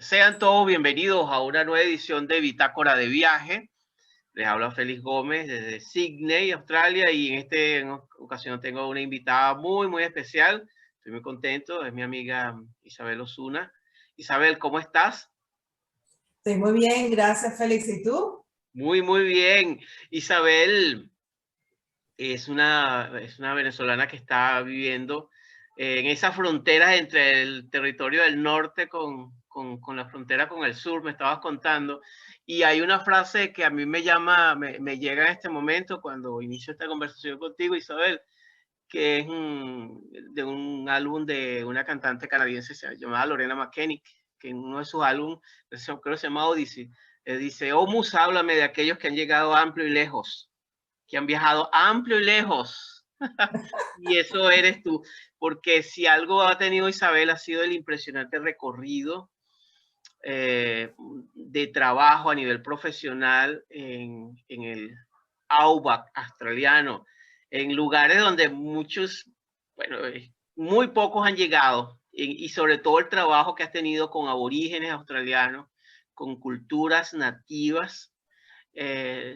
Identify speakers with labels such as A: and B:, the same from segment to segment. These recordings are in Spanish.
A: Sean todos bienvenidos a una nueva edición de Bitácora de Viaje. Les habla Félix Gómez desde Sydney, Australia, y en esta ocasión tengo una invitada muy especial. Estoy muy contento, es mi amiga Isabel Osuna. Isabel, ¿cómo estás?
B: Estoy muy bien, gracias Félix. ¿Y tú?
A: Muy bien. Isabel es una venezolana que está viviendo en esa frontera entre el territorio del norte con la frontera con el sur, me estabas contando. Y hay una frase que a mí me llega en este momento cuando inicio esta conversación contigo, Isabel, que es de un álbum de una cantante canadiense llamada Lorena McKennitt, que en uno de sus álbumes, creo que se llama Odyssey, dice: "Oh Musa, háblame de aquellos que han llegado amplio y lejos, que han viajado amplio y lejos". Y eso eres tú, porque si algo ha tenido Isabel ha sido el impresionante recorrido de trabajo a nivel profesional en el outback australiano, en lugares donde muchos, bueno, muy pocos han llegado, y sobre todo el trabajo que has tenido con aborígenes australianos, con culturas nativas,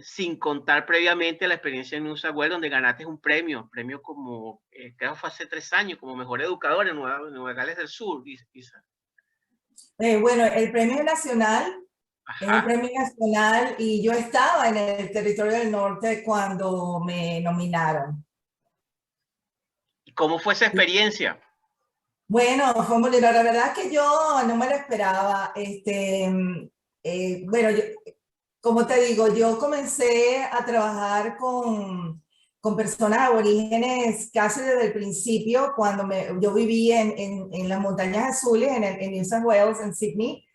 A: sin contar previamente la experiencia en New South Wales, donde ganaste un premio como, creo que fue hace 3 años, como mejor educador en Nueva Gales del Sur.
B: Bueno, el premio nacional es un
A: Ajá.
B: premio nacional y yo estaba en el territorio del norte cuando me nominaron.
A: ¿Y cómo fue esa experiencia?
B: Bueno, fue muy lindo. La verdad es que yo no me lo esperaba. Bueno, como te digo, yo comencé a trabajar con personas aborígenes casi desde el principio, cuando yo viví en las Montañas Azules, en New South Wales, en Sydney,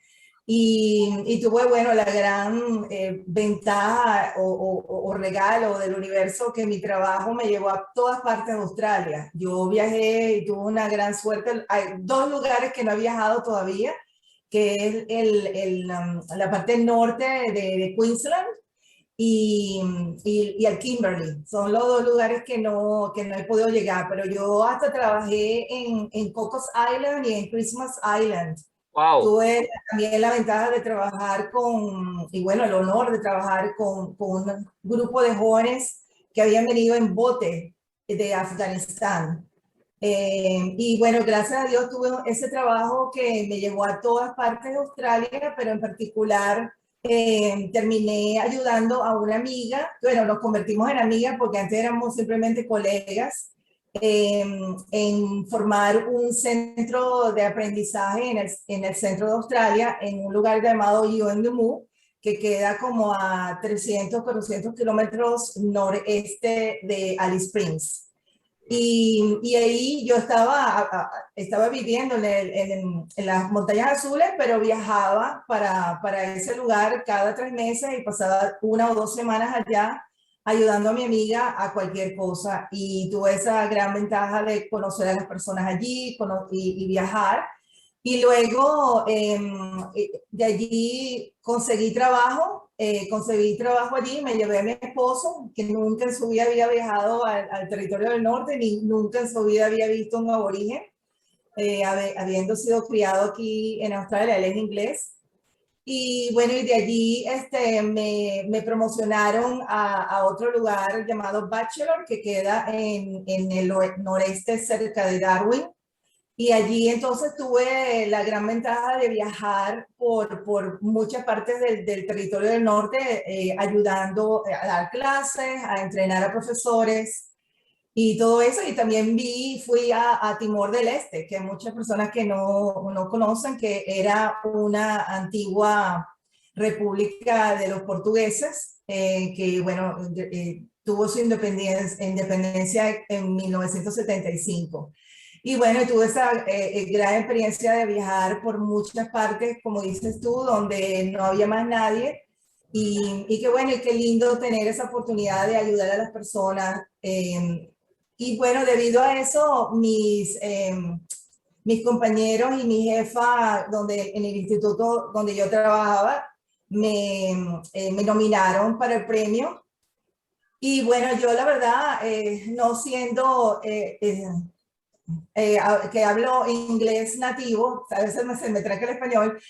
B: y tuve, bueno, la gran ventaja o regalo del universo que mi trabajo me llevó a todas partes de Australia. Yo viajé y tuve una gran suerte. Hay 2 lugares que no he viajado todavía, que es la parte norte de Queensland y al Kimberley. Son los 2 lugares que no he podido llegar, pero yo hasta trabajé en Cocos Island y en Christmas Island.
A: Wow.
B: Tuve también la ventaja de trabajar y bueno, el honor de trabajar con un grupo de jóvenes que habían venido en bote de Afganistán. Y bueno, gracias a Dios tuve ese trabajo que me llevó a todas partes de Australia, pero en particular terminé ayudando a una amiga. Bueno, nos convertimos en amigas porque antes éramos simplemente colegas, en formar un centro de aprendizaje en el centro de Australia, en un lugar llamado Yuendumu, que queda como a 300, 400 kilómetros noreste de Alice Springs. Y ahí yo estaba viviendo en las Montañas Azules, pero viajaba para ese lugar cada 3 meses y pasaba 1 o 2 semanas allá ayudando a mi amiga a cualquier cosa. Y tuve esa gran ventaja de conocer a las personas allí y viajar. Y luego de allí conseguí trabajo allí, me llevé a mi esposo, que nunca en su vida había viajado al territorio del norte, ni nunca en su vida había visto un aborigen, habiendo sido criado aquí en Australia. Él es inglés. Y bueno, y de allí me promocionaron a otro lugar llamado Bachelor, que queda en el noreste cerca de Darwin. Y allí entonces tuve la gran ventaja de viajar por muchas partes del territorio del norte, ayudando a dar clases, a entrenar a profesores y todo eso. Y también fui a Timor del Este, que hay muchas personas que no conocen, que era una antigua república de los portugueses, que bueno, tuvo su independencia en 1975. Y bueno, tuve esa gran experiencia de viajar por muchas partes, como dices tú, donde no había más nadie. Y qué bueno y qué lindo tener esa oportunidad de ayudar a las personas. Y bueno, debido a eso, mis compañeros y mi jefa en el instituto donde yo trabajaba me nominaron para el premio. Y bueno, yo la verdad, no siendo que hablo inglés nativo, a veces se me tranca el español,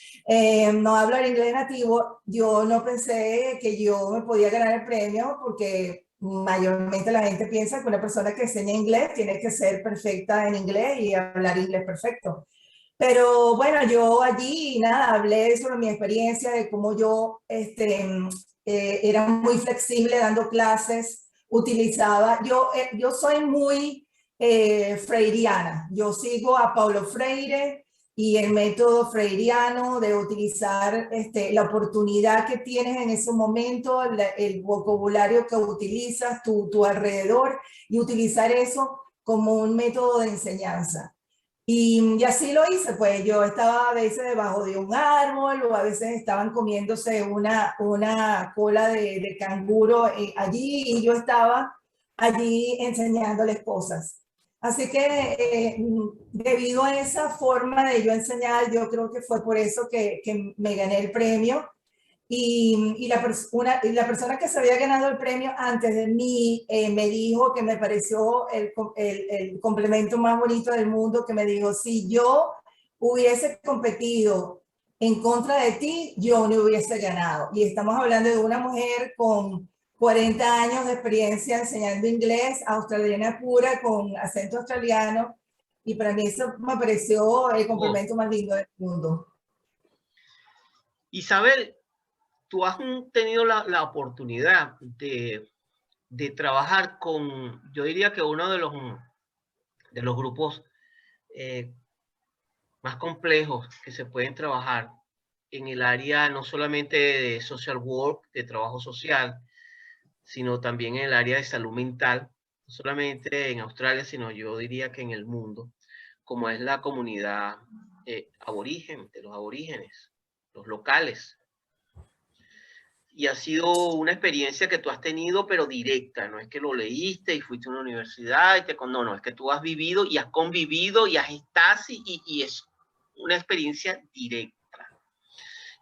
B: no hablo el inglés nativo, yo no pensé que yo me podía ganar el premio porque mayormente la gente piensa que una persona que enseña inglés tiene que ser perfecta en inglés y hablar inglés perfecto. Pero bueno, yo allí, nada, hablé sobre mi experiencia, de cómo yo era muy flexible dando clases, utilizaba, yo soy muy freiriana, yo sigo a Paulo Freire y el método freiriano de utilizar la oportunidad que tienes en ese momento, el vocabulario que utilizas, tu alrededor, y utilizar eso como un método de enseñanza. Y así lo hice, pues yo estaba a veces debajo de un árbol o a veces estaban comiéndose una cola de canguro allí y yo estaba allí enseñándoles cosas. Así que debido a esa forma de yo enseñar, yo creo que fue por eso que me gané el premio. Y la persona que se había ganado el premio antes de mí me dijo que me pareció el complemento más bonito del mundo, que me dijo, si yo hubiese competido en contra de ti, yo no hubiese ganado. Y estamos hablando de una mujer con 40 años de experiencia enseñando inglés, australiana pura, con acento australiano, y para mí eso me pareció el complemento más lindo del mundo.
A: Isabel, tú has tenido la oportunidad de trabajar con, yo diría que uno de los grupos más complejos que se pueden trabajar en el área no solamente de social work, de trabajo social, sino también en el área de salud mental, no solamente en Australia, sino yo diría que en el mundo, como es la comunidad aborigen, de los aborígenes, los locales. Y ha sido una experiencia que tú has tenido, pero directa, no es que lo leíste y fuiste a una universidad, no, es que tú has vivido y has convivido y estás y es una experiencia directa.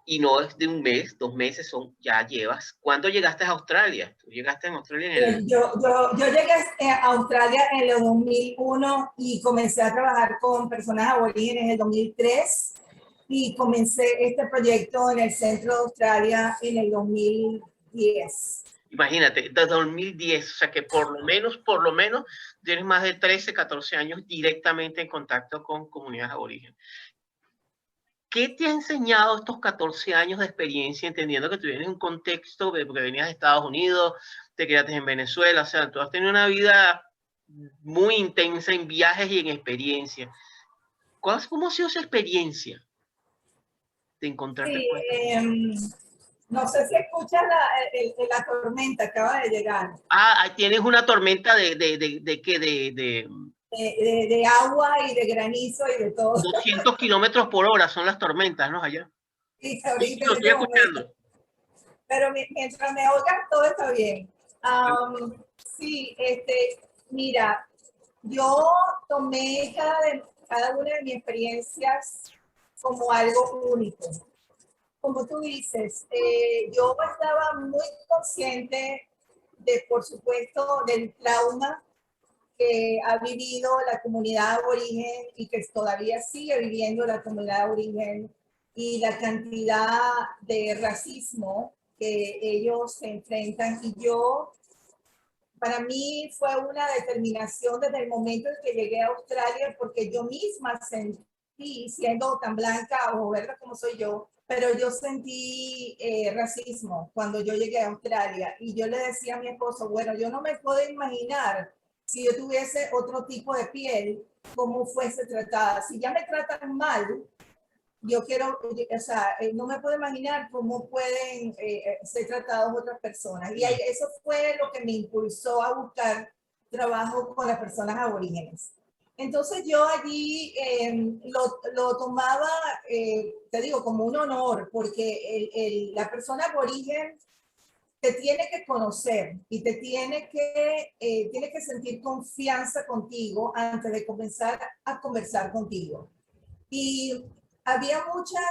A: Y no es de un mes, 2 meses, ya llevas. ¿Cuándo llegaste a Australia? Tú llegaste en Australia en el...
B: Yo llegué a Australia en el 2001 y comencé a trabajar con personas aborígenes en el 2003 y comencé este proyecto en el centro de Australia en el 2010.
A: Imagínate, desde 2010, o sea que por lo menos tienes más de 13, 14 años directamente en contacto con comunidades aborígenes. ¿Qué te ha enseñado estos 14 años de experiencia, entendiendo que tú vienes en un contexto porque venías de Estados Unidos, te quedaste en Venezuela, o sea, tú has tenido una vida muy intensa en viajes y en experiencia? ¿Cómo ha sido esa experiencia de encontrarte
B: Sí,
A: con esta?
B: no sé si escuchas la tormenta, acaba de llegar.
A: Ah, tienes una tormenta de qué,
B: de agua y de granizo y de todo.
A: 200 kilómetros por hora son las tormentas, ¿no? Allá.
B: Sí,
A: Sí,
B: ahorita
A: lo
B: en
A: estoy
B: este momento.
A: escuchando.
B: Pero mientras me oigan, todo está bien. Sí, mira, yo tomé cada una de mis experiencias como algo único. Como tú dices, yo estaba muy consciente por supuesto, del trauma que ha vivido la comunidad aborigen y que todavía sigue viviendo la comunidad aborigen, y la cantidad de racismo que ellos se enfrentan. Y para mí fue una determinación desde el momento en que llegué a Australia, porque yo misma sentí, siendo tan blanca o verde como soy yo, pero yo sentí racismo cuando yo llegué a Australia. Y yo le decía a mi esposo, bueno, yo no me puedo imaginar si yo tuviese otro tipo de piel, cómo fuese tratada. Si ya me tratan mal, yo quiero, o sea, no me puedo imaginar cómo pueden ser tratados otras personas. Y eso fue lo que me impulsó a buscar trabajo con las personas aborígenes. Entonces yo allí lo tomaba, te digo, como un honor, porque la persona aborigen te tiene que conocer y tiene que sentir confianza contigo antes de comenzar a conversar contigo. Y había muchas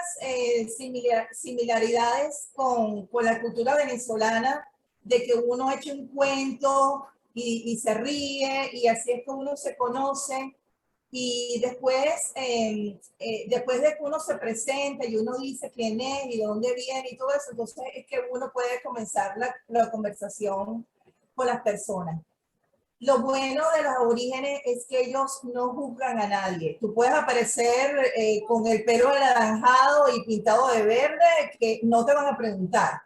B: similaridades con la cultura venezolana, de que uno echa un cuento y se ríe, y así es que uno se conoce. y después, después de que uno se presenta y uno dice quién es y de dónde viene y todo eso, entonces es que uno puede comenzar la conversación con las personas. Lo bueno de los aborígenes es que ellos no juzgan a nadie. Tú puedes aparecer con el pelo anaranjado y pintado de verde, que no te van a preguntar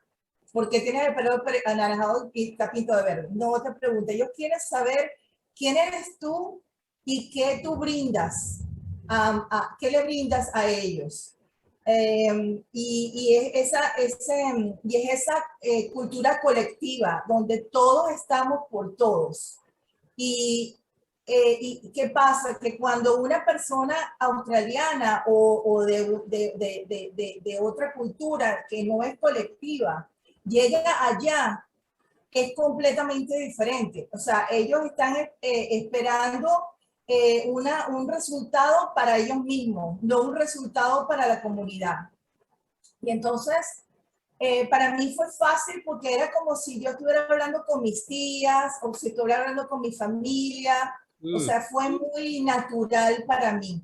B: por qué tienes el pelo anaranjado y está pintado de verde. No te preguntan. Ellos quieren saber quién eres tú y qué tú brindas, qué le brindas a ellos. Y es esa cultura colectiva donde todos estamos por todos. ¿Y qué pasa? Que cuando una persona australiana o de otra cultura que no es colectiva llega allá, es completamente diferente. O sea, ellos están esperando un resultado para ellos mismos, no un resultado para la comunidad. Y entonces, para mí fue fácil porque era como si yo estuviera hablando con mis tías o si estuviera hablando con mi familia. O sea, fue muy natural para mí.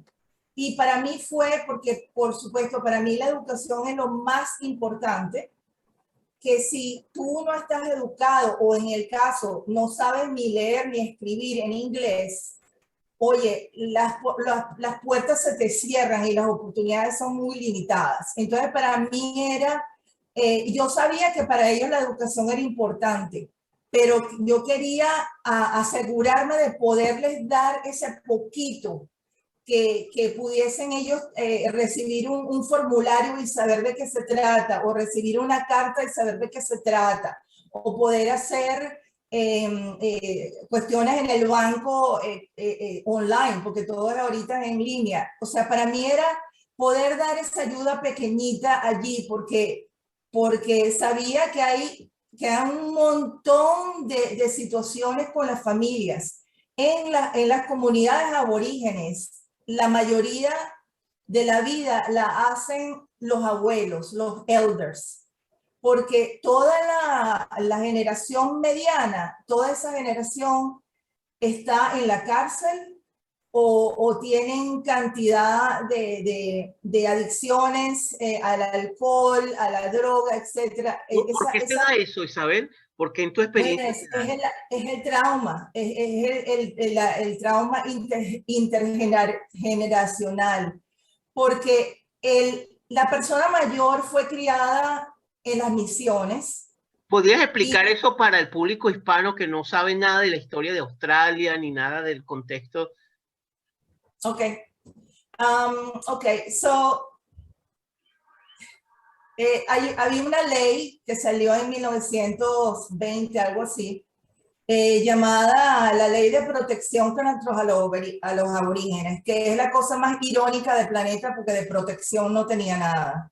B: Y para mí fue porque, por supuesto, para mí la educación es lo más importante, que si tú no estás educado o en el caso no sabes ni leer ni escribir en inglés, oye, las puertas se te cierran y las oportunidades son muy limitadas. Entonces, para mí era, yo sabía que para ellos la educación era importante, pero yo quería asegurarme de poderles dar ese poquito que pudiesen ellos recibir un formulario y saber de qué se trata, o recibir una carta y saber de qué se trata, o poder hacer cuestiones en el banco online, porque todo es ahorita en línea. O sea, para mí era poder dar esa ayuda pequeñita allí, porque sabía que hay un montón de situaciones con las familias. En las comunidades aborígenes, la mayoría de la vida la hacen los abuelos, los elders, porque toda la generación mediana, toda esa generación está en la cárcel o tienen cantidad de adicciones al alcohol, a la droga, etc.
A: ¿Por qué se da eso, Isabel? Porque en tu experiencia...
B: Bueno, es el trauma, es el trauma intergeneracional, porque la persona mayor fue criada en las misiones.
A: ¿Podrías explicar eso para el público hispano que no sabe nada de la historia de Australia ni nada del contexto?
B: Ok. So, había una ley que salió en 1920, algo así, llamada la Ley de Protección contra los aborígenes, que es la cosa más irónica del planeta porque de protección no tenía nada.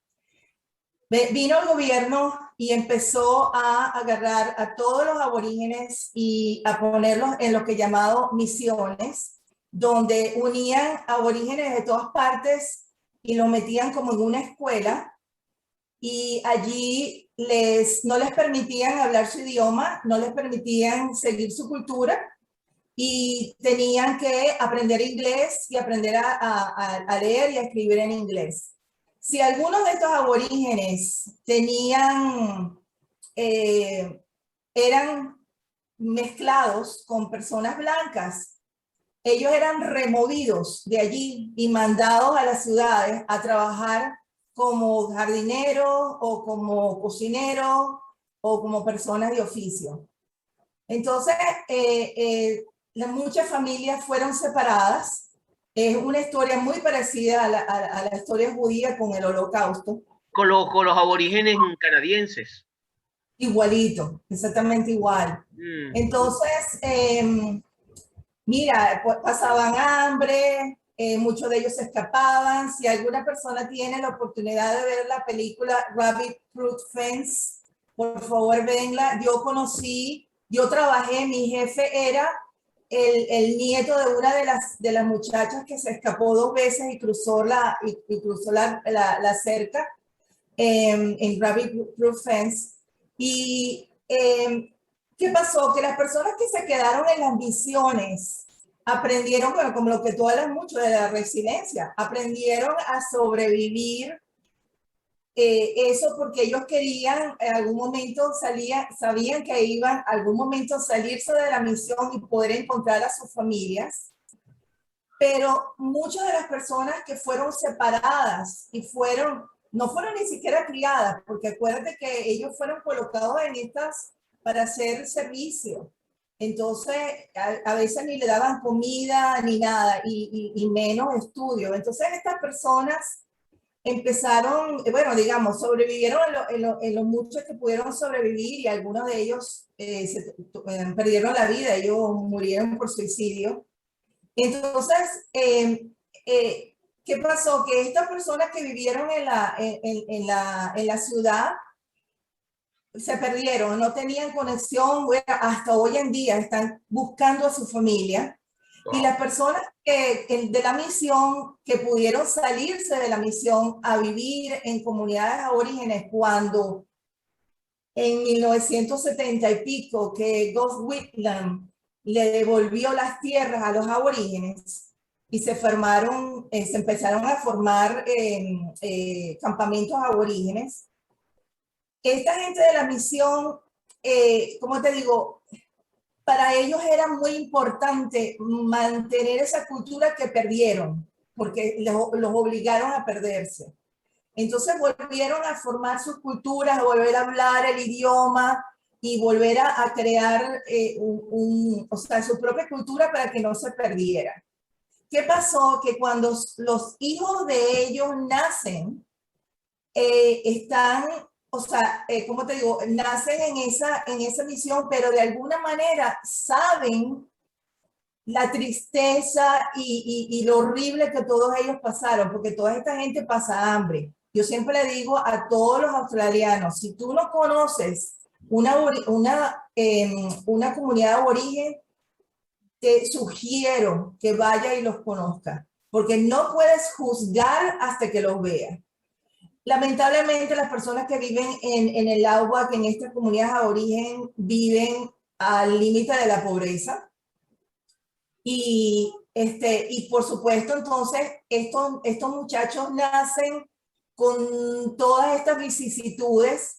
B: Vino el gobierno y empezó a agarrar a todos los aborígenes y a ponerlos en lo que llamado misiones, donde unían aborígenes de todas partes y los metían como en una escuela, y allí no les permitían hablar su idioma, no les permitían seguir su cultura y tenían que aprender inglés y aprender a leer y a escribir en inglés. Si algunos de estos aborígenes eran mezclados con personas blancas, ellos eran removidos de allí y mandados a las ciudades a trabajar como jardineros o como cocineros o como personas de oficio. Entonces, muchas familias fueron separadas. Es una historia muy parecida a la historia judía con el Holocausto.
A: Con los aborígenes canadienses.
B: Igualito, exactamente igual. Entonces, mira, pues pasaban hambre, muchos de ellos se escapaban. Si alguna persona tiene la oportunidad de ver la película Rabbit Proof Fence, por favor venla. Yo trabajé, mi jefe era el nieto de una de las muchachas que se escapó 2 veces y cruzó la cerca en Rabbit Proof Fence. Y ¿qué pasó? Que las personas que se quedaron en las misiones aprendieron, bueno, como lo que tú hablas mucho de la resiliencia, aprendieron a sobrevivir eso porque ellos querían en algún momento sabían que iban en algún momento salirse de la misión y poder encontrar a sus familias. Pero muchas de las personas que fueron separadas y no fueron ni siquiera criadas, porque acuérdate que ellos fueron colocados en estas para hacer servicio. Entonces, a veces ni le daban comida ni nada, y menos estudio. Entonces, estas personas empezaron, bueno, digamos, sobrevivieron en lo mucho que pudieron sobrevivir, y algunos de ellos perdieron la vida, ellos murieron por suicidio. Entonces, ¿qué pasó? Que estas personas que vivieron en la ciudad se perdieron, no tenían conexión, bueno, hasta hoy en día están buscando a su familia. Wow. Y las personas de la misión que pudieron salirse de la misión a vivir en comunidades aborígenes cuando en 1970 y pico que Gough Whitlam le devolvió las tierras a los aborígenes y se empezaron a formar campamentos aborígenes. Esta gente de la misión, como te digo, para ellos era muy importante mantener esa cultura que perdieron, porque los obligaron a perderse. Entonces volvieron a formar sus culturas, a volver a hablar el idioma y volver a crear o sea, su propia cultura para que no se perdiera. ¿Qué pasó? Que cuando los hijos de ellos nacen, están, o sea, ¿cómo te digo? Nacen en esa misión, pero de alguna manera saben la tristeza y lo horrible que todos ellos pasaron, porque toda esta gente pasa hambre. Yo siempre le digo a todos los australianos, si tú no conoces una comunidad aborigen, te sugiero que vaya y los conozca, porque no puedes juzgar hasta que los veas. Lamentablemente, las personas que viven en el Outback, en estas comunidades aborigen, viven al límite de la pobreza. Y por supuesto, entonces, estos muchachos nacen con todas estas vicisitudes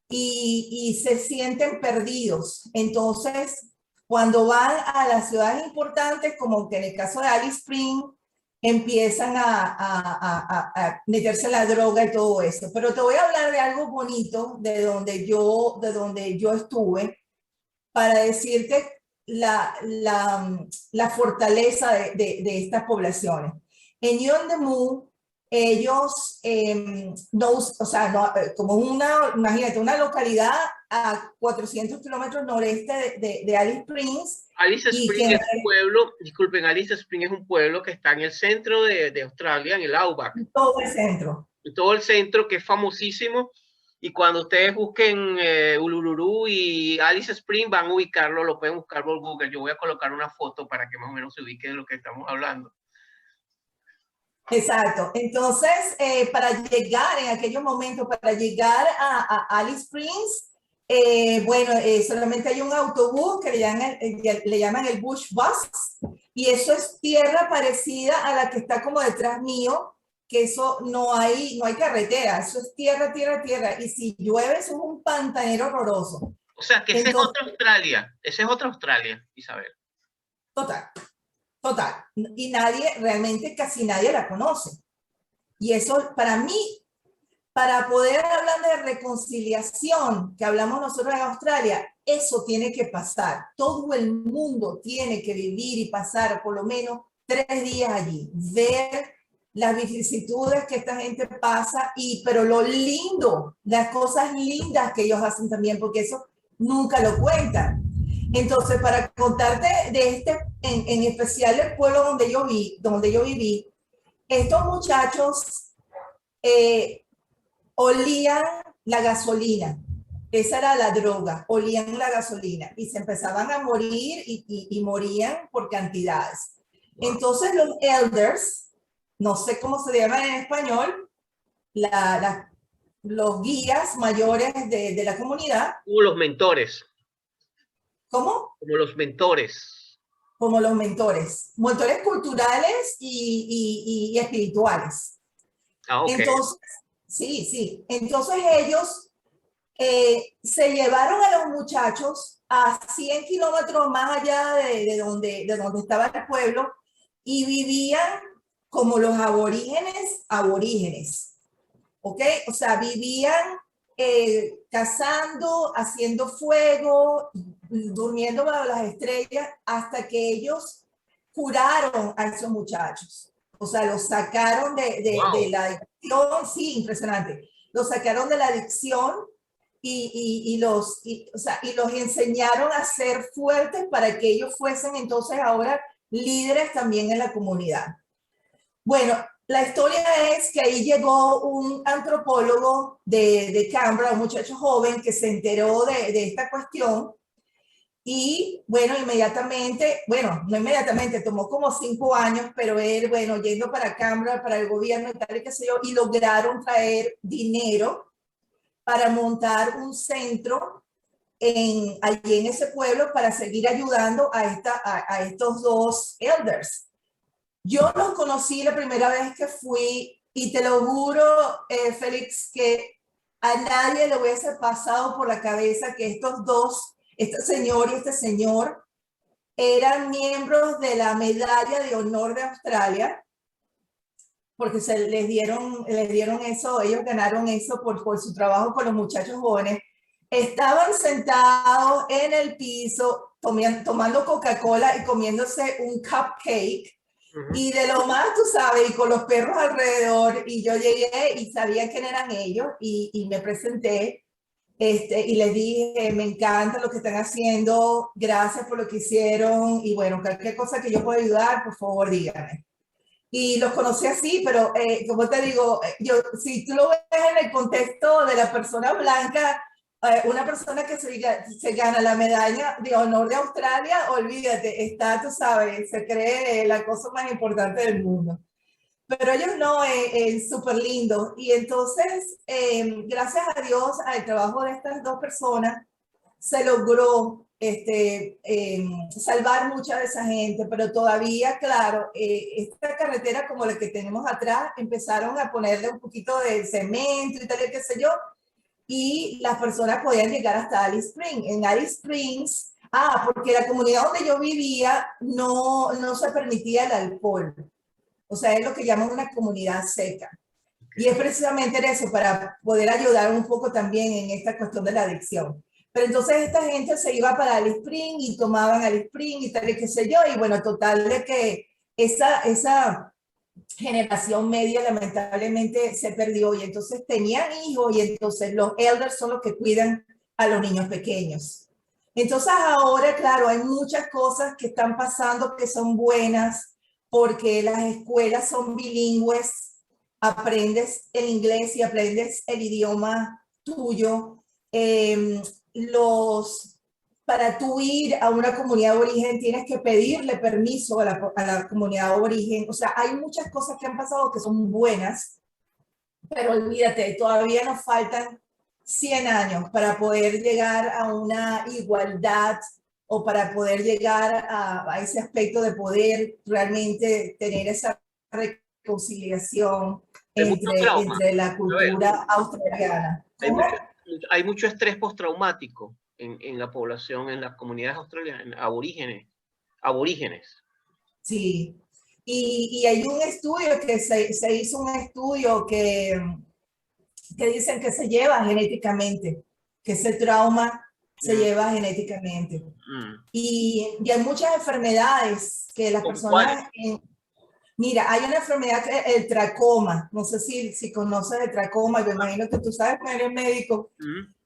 B: y se sienten perdidos. Entonces, cuando van a las ciudades importantes, como que en el caso de Alice Springs, empiezan a meterse en la droga y todo eso. Pero te voy a hablar de algo bonito de donde yo estuve, para decirte la fortaleza de estas poblaciones. En Yuendumu, ellos, o sea, como imagínate, una localidad a 400 kilómetros noreste de Alice Springs.
A: Alice Springs es un pueblo, disculpen, Alice Springs es un pueblo que está en el centro de Australia, en el Outback.
B: Todo el centro.
A: Todo el centro, que es famosísimo. Y cuando ustedes busquen Uluru y Alice Springs, van a ubicarlo, lo pueden buscar por Google. Yo voy a colocar una foto para que más o menos se ubique de lo que estamos hablando.
B: Exacto. Entonces, para llegar en aquellos momentos, para llegar a Alice Springs, bueno, solamente hay un autobús que le llaman el Bush Bus, y eso es tierra parecida a la que está como detrás mío, que eso no hay carretera, eso es tierra, y si llueve eso es un pantanero horroroso.
A: O sea, que esa es otra Australia, Isabel.
B: Total. Y realmente casi nadie la conoce. Y eso, para mí, para poder hablar de reconciliación, que hablamos nosotros en Australia, eso tiene que pasar. Todo el mundo tiene que vivir y pasar por lo menos 3 días allí, ver las vicisitudes que esta gente pasa, pero lo lindo, las cosas lindas que ellos hacen también, porque eso nunca lo cuentan. Entonces, para contarte de en especial el pueblo donde yo viví, estos muchachos olían la gasolina. Esa era la droga, olían la gasolina y se empezaban a morir y morían por cantidades. Entonces los elders, no sé cómo se llaman en español, los guías mayores de la comunidad.
A: Como los mentores.
B: ¿Cómo?
A: Como los mentores.
B: como los mentores culturales y espirituales.
A: Ah, ok.
B: Entonces, sí, sí. Entonces ellos se llevaron a los muchachos a 100 kilómetros más allá de donde estaba el pueblo y vivían como los aborígenes, ¿ok? O sea, vivían cazando, haciendo fuego, durmiendo bajo las estrellas, hasta que ellos curaron a esos muchachos. O sea, los sacaron de
A: Wow.
B: la adicción, sí, impresionante. Los sacaron de la adicción o sea, y los enseñaron a ser fuertes para que ellos fuesen entonces ahora líderes también en la comunidad. Bueno, la historia es que ahí llegó un antropólogo de Canberra, un muchacho joven que se enteró de esta cuestión y bueno, inmediatamente, bueno, no inmediatamente, tomó como 5 años, pero él, bueno, yendo para Canberra, para el gobierno y tal y qué sé yo, y lograron traer dinero para montar un centro allí en ese pueblo para seguir ayudando a estos dos elders. Yo los conocí la primera vez que fui y te lo juro, Félix, que a nadie le hubiese pasado por la cabeza que estos dos, este señor y este señor, eran miembros de la Medalla de Honor de Australia, porque les dieron eso, ellos ganaron eso por su trabajo con los muchachos jóvenes. Estaban sentados en el piso tomando Coca-Cola y comiéndose un cupcake. Y de lo más, tú sabes, y con los perros alrededor, y yo llegué y sabía quién eran ellos, y me presenté, y les dije, me encanta lo que están haciendo, gracias por lo que hicieron, y bueno, cualquier cosa que yo pueda ayudar, por favor, díganme. Y los conocí así, pero como te digo, si tú lo ves en el contexto de la persona blanca, una persona que se gana la medalla de honor de Australia, olvídate, está, tú sabes, se cree la cosa más importante del mundo. Pero ellos no, es súper lindo. Y entonces, gracias a Dios, al trabajo de estas dos personas, se logró salvar mucha de esa gente, pero todavía, claro, esta carretera como la que tenemos atrás, empezaron a ponerle un poquito de cemento y tal, qué sé yo, y las personas podían llegar hasta Alice Springs. En Alice Springs, porque la comunidad donde yo vivía no se permitía el alcohol. O sea, es lo que llaman una comunidad seca. Y es precisamente eso, para poder ayudar un poco también en esta cuestión de la adicción. Pero entonces esta gente se iba para Alice Springs y tomaban Alice Springs y tal y qué sé yo. Y bueno, total de que esa generación media lamentablemente se perdió y entonces tenían hijos y entonces los elders son los que cuidan a los niños pequeños. Entonces ahora, claro, hay muchas cosas que están pasando que son buenas porque las escuelas son bilingües, aprendes el inglés y aprendes el idioma tuyo. Para tú ir a una comunidad de origen tienes que pedirle permiso a la comunidad de origen. O sea, hay muchas cosas que han pasado que son buenas, pero olvídate, todavía nos faltan 100 años para poder llegar a una igualdad o para poder llegar a ese aspecto de poder realmente tener esa reconciliación
A: Hay mucho trauma.
B: entre la
A: A ver,
B: cultura australiana.
A: hay
B: ¿Cómo?
A: hay mucho estrés postraumático en la población, en las comunidades australianas, aborígenes.
B: Sí. Y hay un estudio que se hizo un estudio que dicen que se lleva genéticamente, que ese trauma se lleva genéticamente. Y hay muchas enfermedades que las
A: ¿Con cuáles?
B: personas... Mira, hay una enfermedad que es el tracoma. No sé si conoces el tracoma, yo imagino que tú sabes que eres médico.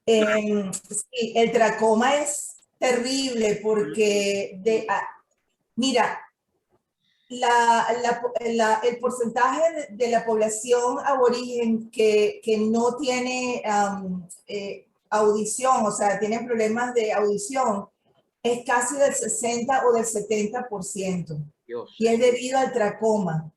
B: Sí, el tracoma es terrible porque, mira, el porcentaje de la población aborigen que no tiene audición, o sea, tiene problemas de audición, es casi del 60 o del 70%.
A: Dios.
B: Y es debido al tracoma.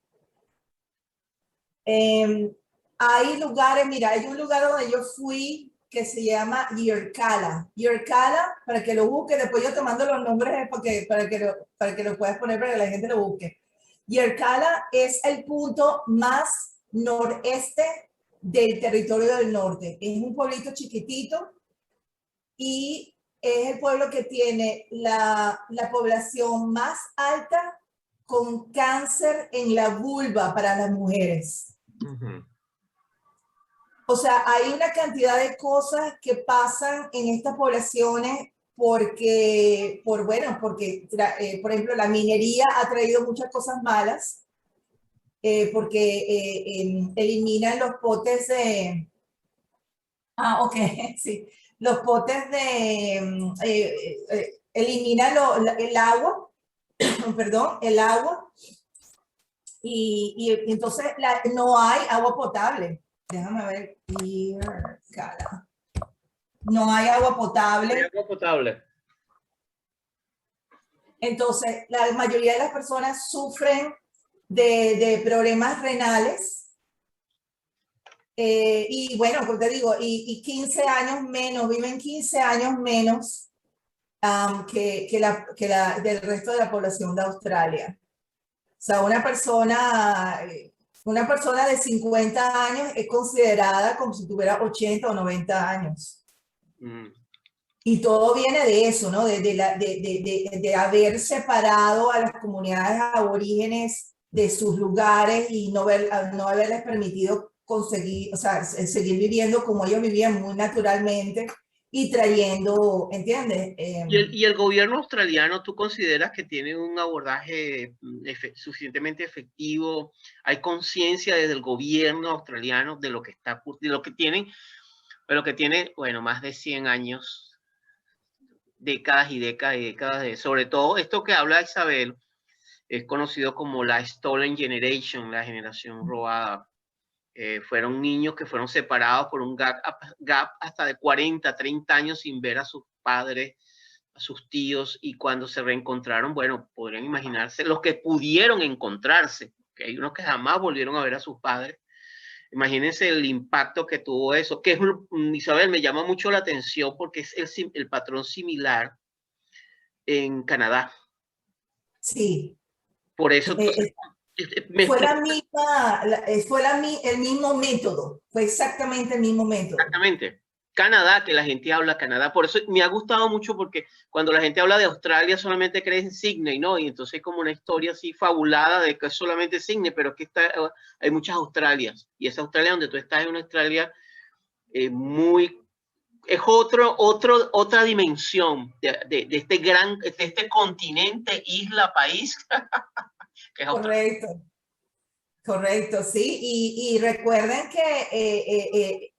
B: Hay lugares, mira, hay un lugar donde yo fui que se llama Yirrkala. Yirrkala, para que lo busque, después yo te mando los nombres para que lo puedas poner para que la gente lo busque. Yirrkala es el punto más noreste del territorio del norte. Es un pueblito chiquitito y es el pueblo que tiene la población más alta con cáncer en la vulva para las mujeres.
A: Ujú.
B: O sea, hay una cantidad de cosas que pasan en estas poblaciones porque, por ejemplo, la minería ha traído muchas cosas malas, porque eliminan los potes de... Ah, ok, sí. Los potes de... eliminan el agua, perdón, el agua, y entonces no hay agua potable. Déjame ver. No hay agua potable.
A: ¿Hay agua potable?
B: Entonces, la mayoría de las personas sufren de problemas renales. Y bueno, como te digo, y 15 años menos, viven 15 años menos del resto de la población de Australia. O sea, una persona de 50 años es considerada como si tuviera 80 o 90 años.
A: Mm.
B: Y todo viene de eso, ¿no? De haber separado a las comunidades aborígenes de sus lugares y no haberles permitido conseguir, o sea, seguir viviendo como ellos vivían muy naturalmente y trayendo, ¿entiendes?
A: ¿Y el gobierno australiano, tú consideras que tiene un abordaje suficientemente efectivo? ¿Hay conciencia desde el gobierno australiano de lo que está, de lo que tiene, bueno, más de 100 años, décadas y décadas y décadas sobre todo esto que habla Isabel, es conocido como la Stolen Generation, la generación robada? Fueron niños que fueron separados por un gap hasta de 40, 30 años sin ver a sus padres, a sus tíos, y cuando se reencontraron, bueno, podrían imaginarse los que pudieron encontrarse, que hay unos que jamás volvieron a ver a sus padres. Imagínense el impacto que tuvo eso, que es, Isabel, me llama mucho la atención porque es el patrón similar en Canadá.
B: Sí.
A: Por eso, entonces,
B: el mismo método, fue exactamente el mismo método.
A: Exactamente. Canadá, que la gente habla Canadá, por eso me ha gustado mucho, porque cuando la gente habla de Australia solamente cree en Sydney, ¿no? Y entonces es como una historia así fabulada de que es solamente Sydney, pero que hay muchas Australias, y esa Australia donde tú estás es una Australia es otra dimensión de este continente, isla, país, que es Australia.
B: Correcto, sí, y recuerden que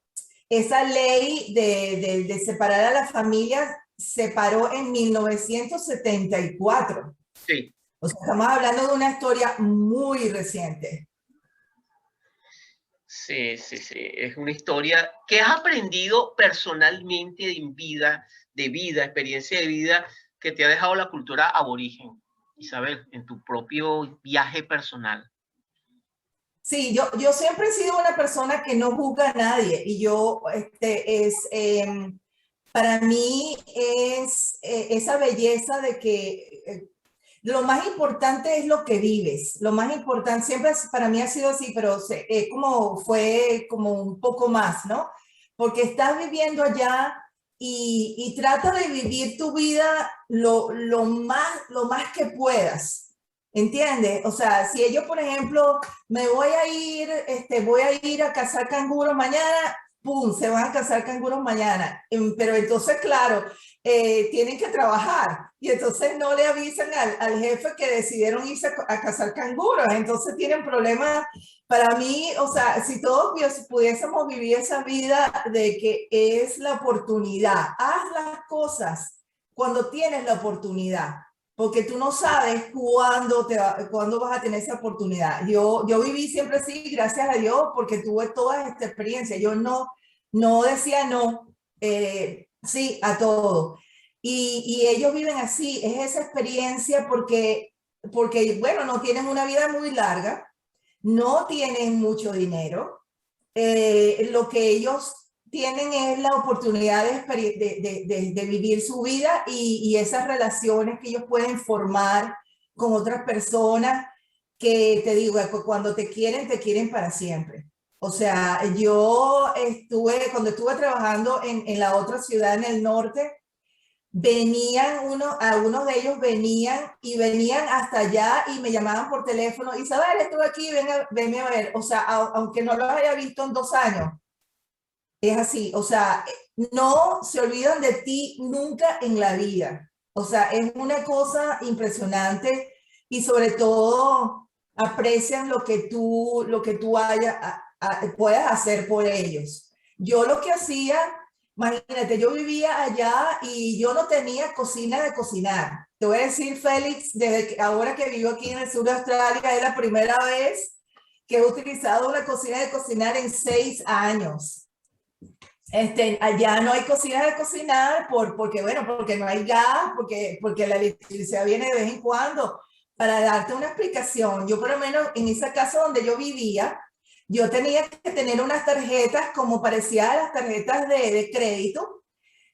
B: esa ley de separar a las familias se paró en 1974.
A: Sí.
B: O sea, estamos hablando de una historia muy reciente.
A: Sí, sí, sí. Es una historia que has aprendido personalmente de vida, experiencia de vida, que te ha dejado la cultura aborigen, Isabel, en tu propio viaje personal.
B: Sí, yo siempre he sido una persona que no juzga a nadie, y para mí es esa belleza de que lo más importante es lo que vives. Lo más importante, siempre para mí ha sido así, pero fue como un poco más, ¿no? Porque estás viviendo allá y trata de vivir tu vida lo más que puedas. ¿Entiendes? O sea, si yo, por ejemplo, voy a ir a cazar canguros mañana, ¡pum! Se van a cazar canguros mañana. Pero entonces, claro, tienen que trabajar, y entonces no le avisan al jefe que decidieron irse a cazar canguros. Entonces tienen problemas. Para mí, o sea, si todos pudiésemos vivir esa vida de que es la oportunidad, haz las cosas cuando tienes la oportunidad, porque tú no sabes cuándo vas a tener esa oportunidad. Yo viví siempre así, gracias a Dios, porque tuve toda esta experiencia. Yo no decía no, sí a todo. Y ellos viven así, es esa experiencia porque, bueno, no tienen una vida muy larga, no tienen mucho dinero. Lo que ellos tienen es la oportunidad de vivir su vida y esas relaciones que ellos pueden formar con otras personas que, te digo, cuando te quieren para siempre. O sea, cuando estuve trabajando en la otra ciudad en el norte, algunos de ellos venían hasta allá y me llamaban por teléfono, Isabel, estuve aquí, venme a ver. O sea, aunque no los haya visto en 2 años, es así. O sea, no se olvidan de ti nunca en la vida. O sea, es una cosa impresionante y sobre todo aprecian lo que tú puedas hacer por ellos. Yo lo que hacía, imagínate, yo vivía allá y yo no tenía cocina de cocinar. Te voy a decir, Félix, ahora que vivo aquí en el sur de Australia, es la primera vez que he utilizado una cocina de cocinar en 6 años. Allá no hay cocina de cocinar porque no hay gas, porque la electricidad viene de vez en cuando. Para darte una explicación, yo por lo menos en esa casa donde yo vivía, yo tenía que tener unas tarjetas como parecía a las tarjetas de crédito,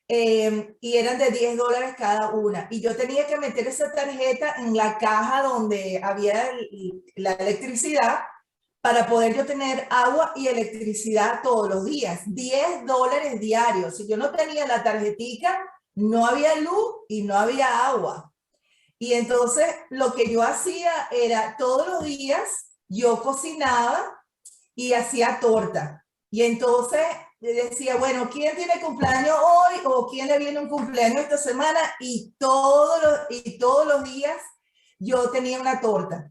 B: y eran de $10 cada una. Y yo tenía que meter esa tarjeta en la caja donde había la electricidad para poder yo tener agua y electricidad todos los días. $10 diarios. Si yo no tenía la tarjetica, no había luz y no había agua. Y entonces lo que yo hacía era todos los días yo cocinaba y hacía torta. Y entonces decía, bueno, ¿quién tiene cumpleaños hoy o quién le viene un cumpleaños esta semana? Y todos los días yo tenía una torta.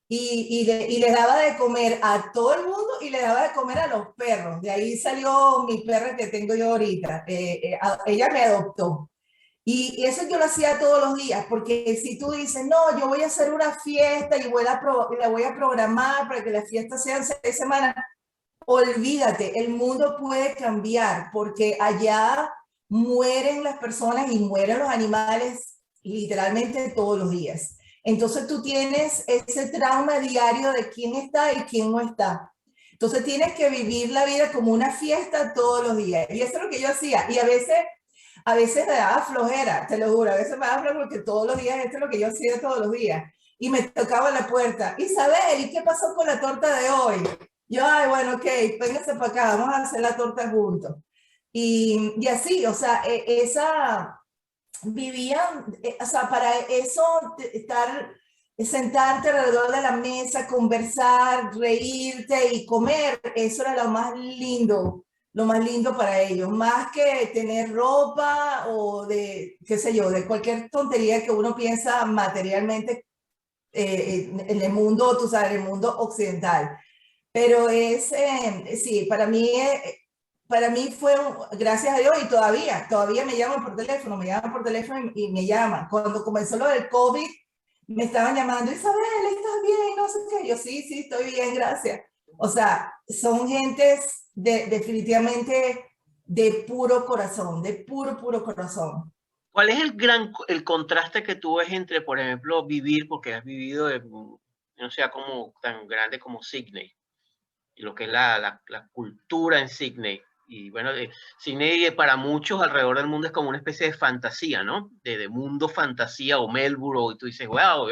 B: Y le daba de comer a todo el mundo y le daba de comer a los perros. De ahí salió mi perra que tengo yo ahorita. Ella me adoptó. Y eso yo lo hacía todos los días, porque si tú dices, no, yo voy a hacer una fiesta y la voy a programar para que la fiesta sean 6 semanas, olvídate, el mundo puede cambiar, porque allá mueren las personas y mueren los animales literalmente todos los días. Entonces tú tienes ese trauma diario de quién está y quién no está. Entonces tienes que vivir la vida como una fiesta todos los días. Y eso es lo que yo hacía. Y a veces me daba flojera, te lo juro. A veces me daba flojera porque todos los días, esto es lo que yo hacía todos los días. Y me tocaba la puerta. Isabel, ¿y qué pasó con la torta de hoy? Yo, ay, bueno, ok, véngase para acá, vamos a hacer la torta juntos. Y así, o sea, vivían, o sea, para eso, sentarte alrededor de la mesa, conversar, reírte y comer, eso era lo más lindo para ellos, más que tener ropa o de, qué sé yo, de cualquier tontería que uno piensa materialmente en el mundo, tú sabes, en el mundo occidental. Pero sí, para mí fue, gracias a Dios, y todavía me llaman por teléfono y me llaman. Cuando comenzó lo del COVID, me estaban llamando, Isabel, ¿estás bien? No sé qué. Yo, sí, estoy bien, gracias. O sea, son gentes definitivamente de puro corazón, de puro corazón.
A: ¿Cuál es el contraste que tú ves entre, por ejemplo, vivir, porque has vivido en, no sea como tan grande como Sydney, y lo que es la cultura en Sydney? Y bueno, Sydney para muchos alrededor del mundo es como una especie de fantasía, ¿no? De mundo fantasía, o Melbourne, y tú dices, wow.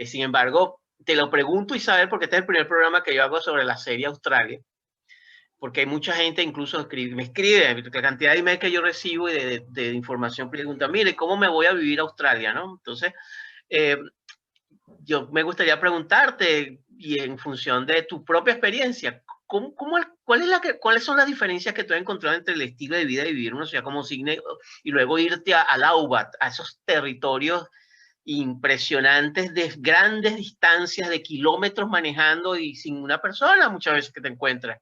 A: Sin embargo, te lo pregunto, Isabel, porque este es el primer programa que yo hago sobre la serie Australia, porque hay mucha gente, incluso me escribe, la cantidad de emails que yo recibo y de información, pregunta, mire, ¿cómo me voy a vivir a Australia? ¿No? Entonces, yo me gustaría preguntarte, y en función de tu propia experiencia, ¿cuáles son las diferencias que tú has encontrado entre el estilo de vida de vivir en una ciudad como Sydney y luego irte al Outback, a esos territorios impresionantes de grandes distancias, de kilómetros manejando y sin una persona muchas veces que te encuentras?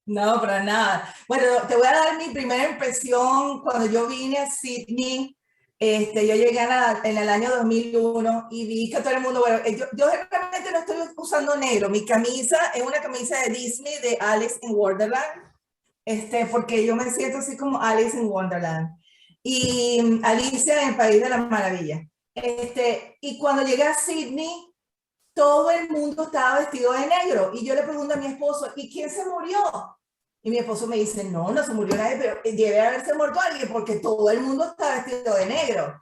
B: No, para nada. Bueno, te voy a dar mi primera impresión cuando yo vine a Sydney. Yo llegué en el año 2001 y vi que todo el mundo, bueno, yo realmente no estoy usando negro. Mi camisa es una camisa de Disney, de Alice in Wonderland, porque yo me siento así como Alice in Wonderland. Y Alicia en el País de las Maravillas. Y cuando llegué a Sydney, todo el mundo estaba vestido de negro. Y yo le pregunto a mi esposo, ¿y quién se murió? Y mi esposo me dice, no, no se murió nadie, pero debe haberse muerto alguien porque todo el mundo está vestido de negro.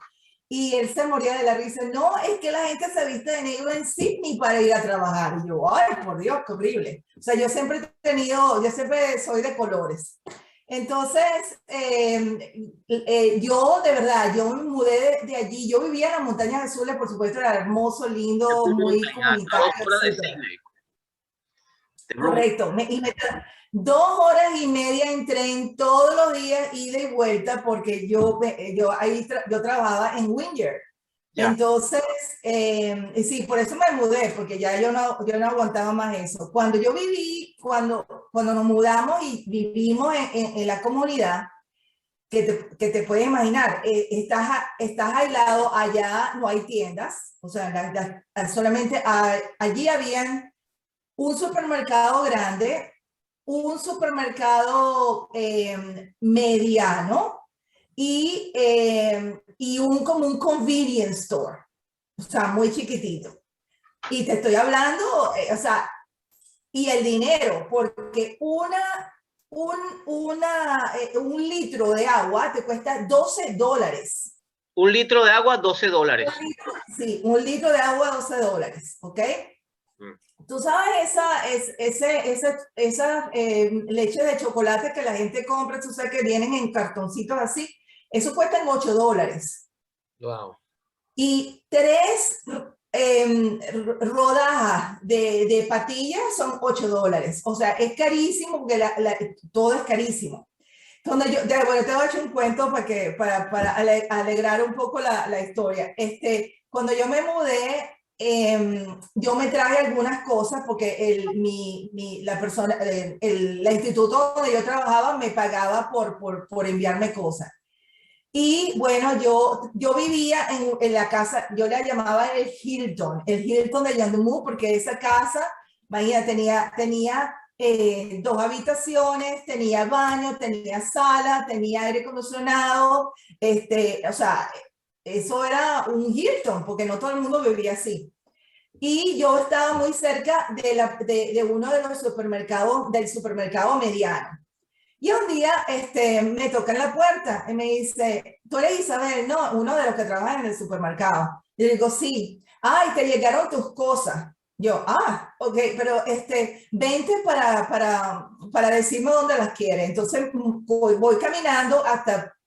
B: Y él se moría de la risa. No, es que la gente se viste de negro en Sydney para ir a trabajar. Y yo, ay, por Dios, qué horrible. O sea, yo siempre soy de colores. Entonces, yo de verdad, yo me mudé de allí. Yo vivía en las Montañas Azules, por supuesto, era hermoso, lindo, muy comunitario,
A: a 2 horas de
B: etc.
A: Sydney.
B: Correcto. 2 horas y media en tren todos los días, ida y vuelta, porque yo trabajaba en Windsor.
A: Ya.
B: Entonces, sí, por eso me mudé, porque ya yo no aguantaba más eso. Cuando nos mudamos y vivimos en la comunidad, que te puedes imaginar, estás aislado, allá no hay tiendas, o sea, solamente allí habían un supermercado grande, un supermercado mediano y como un convenience store, o sea, muy chiquitito. Y te estoy hablando, o sea, y el dinero, porque un litro de agua te cuesta $12.
A: Un litro de agua, $12.
B: Sí, un litro de agua, $12, ¿ok? Tú sabes esa leche de chocolate que la gente compra, tú sabes que vienen en cartoncitos así, eso cuesta en $8.
A: Wow.
B: Y 3 rodajas de patillas son $8. O sea, es carísimo porque todo es carísimo. Bueno, te voy a echar un cuento para alegrar un poco la historia. Cuando yo me mudé, yo me traje algunas cosas porque la instituto donde yo trabajaba me pagaba por enviarme cosas. Y bueno, yo vivía en la casa, yo la llamaba el Hilton de Yandemu, porque esa casa, imagínate, tenía 2 habitaciones, tenía baño, tenía sala, tenía aire acondicionado, o sea, eso era un Hilton, porque no todo el mundo vivía así. Y yo estaba muy cerca de uno de los supermercados, del supermercado mediano. Y un día me toca en la puerta y me dice, ¿tú eres Isabel? No, uno de los que trabaja en el supermercado. Y le digo, sí. Ay, te llegaron tus cosas. Yo, ok, pero vente para decirme dónde las quiere. Entonces voy caminando hasta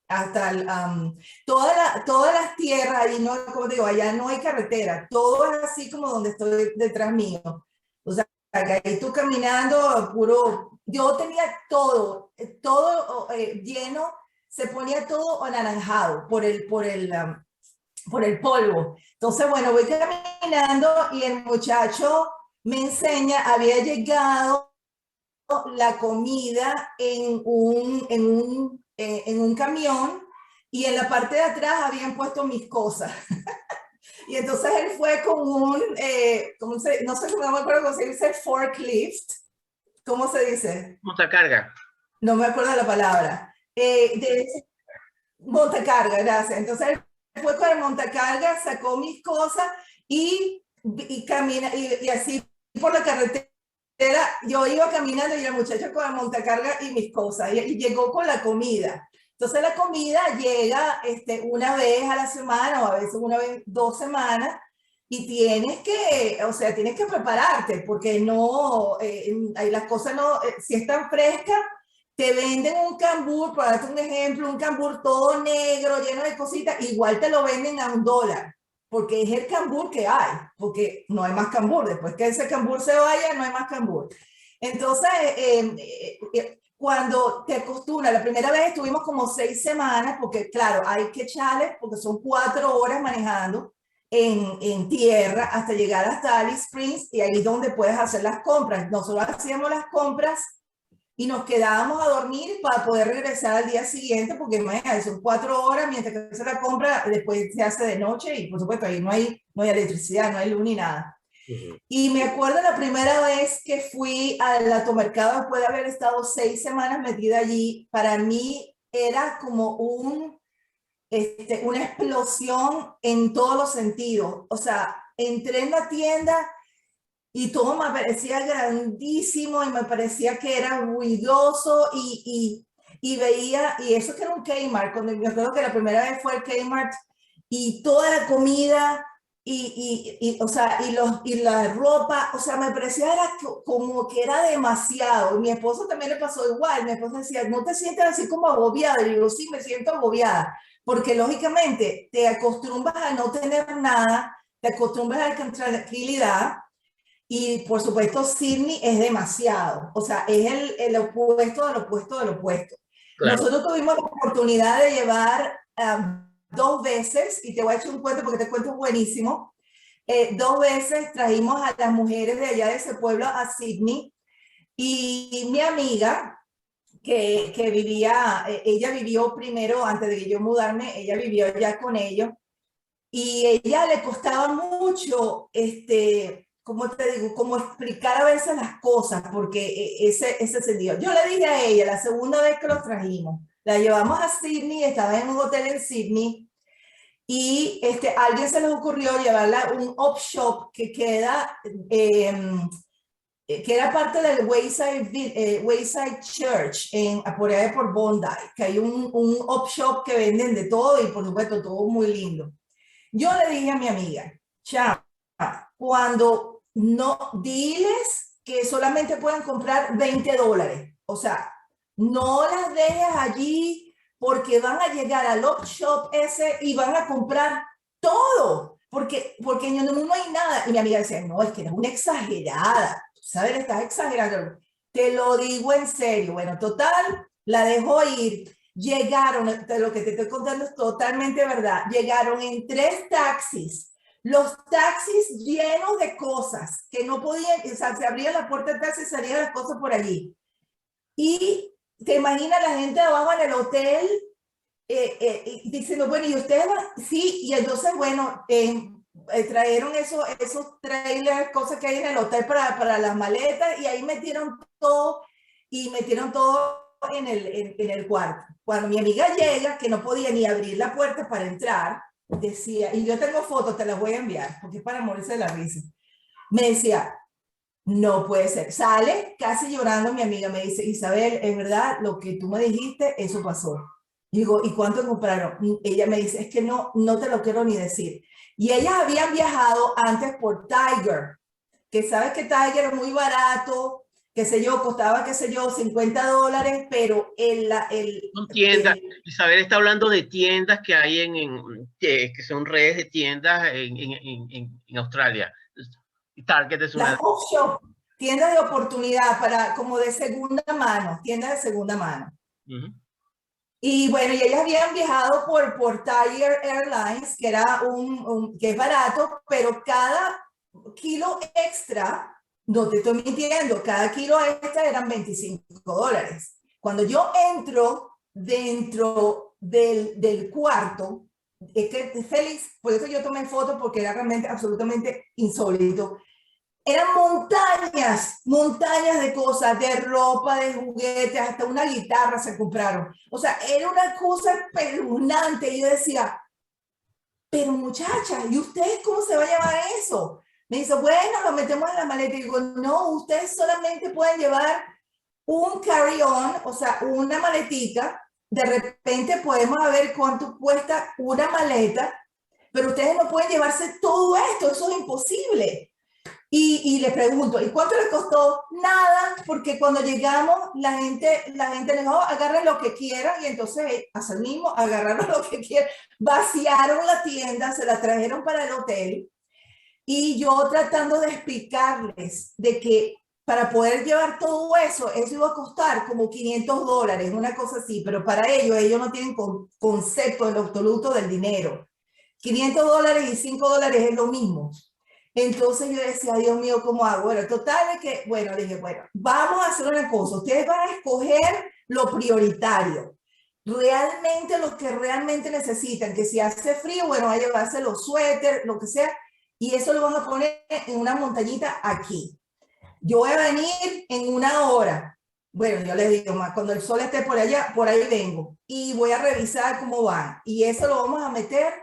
B: todas las tierras, y no, como digo, allá no hay carretera, todo es así como donde estoy detrás mío. O sea, ahí tú caminando, yo tenía todo lleno, se ponía todo anaranjado por el polvo. Entonces, bueno, voy caminando y el muchacho me enseña, había llegado la comida en un camión, y en la parte de atrás habían puesto mis cosas. Y entonces él fue con no sé, no me acuerdo cómo se dice, forklift. ¿Cómo se dice?
A: Montacarga.
B: No me acuerdo la palabra. Montacarga, gracias. Entonces él fue con el montacarga, sacó mis cosas y camina, y así por la carretera. Yo iba caminando y el muchacho con el montacarga y mis cosas, y llegó con la comida. Entonces la comida llega una vez a la semana, o a veces una vez 2 semanas, y tienes que prepararte, porque no, las cosas no, si están frescas, te venden un cambur, para darte un ejemplo, un cambur todo negro, lleno de cositas, igual te lo venden a $1, porque es el cambur que hay, porque no hay más cambur. Después que ese cambur se vaya, no hay más cambur. Entonces, cuando te acostumbras, la primera vez estuvimos como 6 semanas, porque claro, hay que echarle, porque son 4 horas manejando en tierra hasta llegar hasta Alice Springs, y ahí es donde puedes hacer las compras. Nosotros hacíamos las compras y nos quedábamos a dormir para poder regresar al día siguiente, porque imagínate, son 4 horas mientras que se la compra, después se hace de noche, y por supuesto ahí no hay electricidad, no hay luz ni nada. Y me acuerdo la primera vez que fui al automercado después de haber estado 6 semanas metida allí, para mí era como una explosión en todos los sentidos. O sea, entré en la tienda y todo me parecía grandísimo y me parecía que era ruidoso y veía, y eso que era un Kmart, cuando me acuerdo que la primera vez fue el Kmart y toda la comida o sea, y la ropa, o sea, me parecía era como que era demasiado. Mi esposo también le pasó igual, mi esposo decía, ¿no te sientes así como agobiada? Y yo, sí, me siento agobiada, porque lógicamente te acostumbras a no tener nada, te acostumbras a la tranquilidad, y por supuesto Sydney es demasiado, o sea, es el opuesto del opuesto del opuesto.
A: Claro.
B: Nosotros tuvimos la oportunidad de llevar 2 veces, y te voy a echar un cuento porque te cuento buenísimo, 2 veces trajimos a las mujeres de allá de ese pueblo a Sydney, y mi amiga que vivía, ella vivió primero, antes de que yo mudarme, ella vivió allá con ellos, y ella le costaba mucho, ¿cómo te digo? Como explicar a veces las cosas, porque ese sentido. Yo le dije a ella, la segunda vez que los trajimos, la llevamos a Sydney, estaba en un hotel en Sydney, y a alguien se les ocurrió llevarla a un op shop que queda, que era parte del Wayside Church, por ahí por Bondi, que hay un op shop que venden de todo y por supuesto todo muy lindo. Yo le dije a mi amiga, chama, cuando no, diles que solamente pueden comprar $20. O sea, no las dejes allí porque van a llegar al op shop ese y van a comprar todo. Porque no hay nada. Y mi amiga decía, no, es que eres una exagerada. ¿Sabes? Estás exagerando. Te lo digo en serio. Bueno, total, la dejó ir. Llegaron, lo que te estoy contando es totalmente verdad, llegaron en 3 taxis, los taxis llenos de cosas que no podían, o sea, se abría la puerta del taxi y salían las cosas por allí. Y te imaginas la gente abajo en el hotel diciendo, bueno, ¿y ustedes van? Sí, y entonces, bueno, trajeron esos trailers, cosas que hay en el hotel para las maletas, y ahí metieron todo, y metieron todo en el cuarto. Cuando mi amiga llega, que no podía ni abrir la puerta para entrar, decía, y yo tengo fotos, te las voy a enviar, porque es para morirse de la risa. Me decía, no puede ser. Sale casi llorando mi amiga, me dice, Isabel, es verdad, lo que tú me dijiste, eso pasó. Digo, ¿y cuánto compraron? Ella me dice, es que no te lo quiero ni decir. Y ellas habían viajado antes por Tiger, que sabes que Tiger es muy barato, qué sé yo, costaba, qué sé yo, $50, pero
A: Son tiendas. Isabel está hablando de tiendas que hay que son redes de tiendas en Australia. Target es una.
B: las off-shop, tiendas de oportunidad para como de segunda mano, tiendas de segunda mano. Y bueno, y ellas habían viajado por Tiger Airlines, que era que es barato, pero cada kilo extra, no te estoy mintiendo, cada kilo extra eran $25. Cuando yo entro dentro del cuarto, es que Félix, por eso yo tomé fotos, porque era realmente absolutamente insólito. Eran montañas, montañas de cosas, de ropa, de juguetes, hasta una guitarra se compraron. O sea, era una cosa espeluznante. Y yo decía, pero muchacha, ¿y ustedes cómo se va a llevar eso? Me dice, bueno, lo metemos en la maleta. Y digo, no, ustedes solamente pueden llevar un carry-on, o sea, una maletita. De repente podemos ver cuánto cuesta una maleta, pero ustedes no pueden llevarse todo esto, eso es imposible. Y le pregunto, ¿y cuánto le costó? Nada, porque cuando llegamos, la gente le dijo, agarren lo que quieran, y entonces, así mismo, agarraron lo que quieran, vaciaron la tienda, se la trajeron para el hotel, y yo tratando de explicarles de que para poder llevar todo eso iba a costar como $500, una cosa así, pero para ellos no tienen concepto en lo absoluto del dinero. $500 y $5 es lo mismo. Entonces yo decía, Dios mío, ¿cómo hago? Bueno, total, dije, bueno, vamos a hacer una cosa. Ustedes van a escoger lo prioritario. Realmente lo que realmente necesitan, que si hace frío, bueno, va a llevarse los suéteres, lo que sea, y eso lo van a poner en una montañita aquí. Yo voy a venir en 1 hora. Bueno, yo les digo, más cuando el sol esté por allá, por ahí vengo. Y voy a revisar cómo van. Y eso lo vamos a meter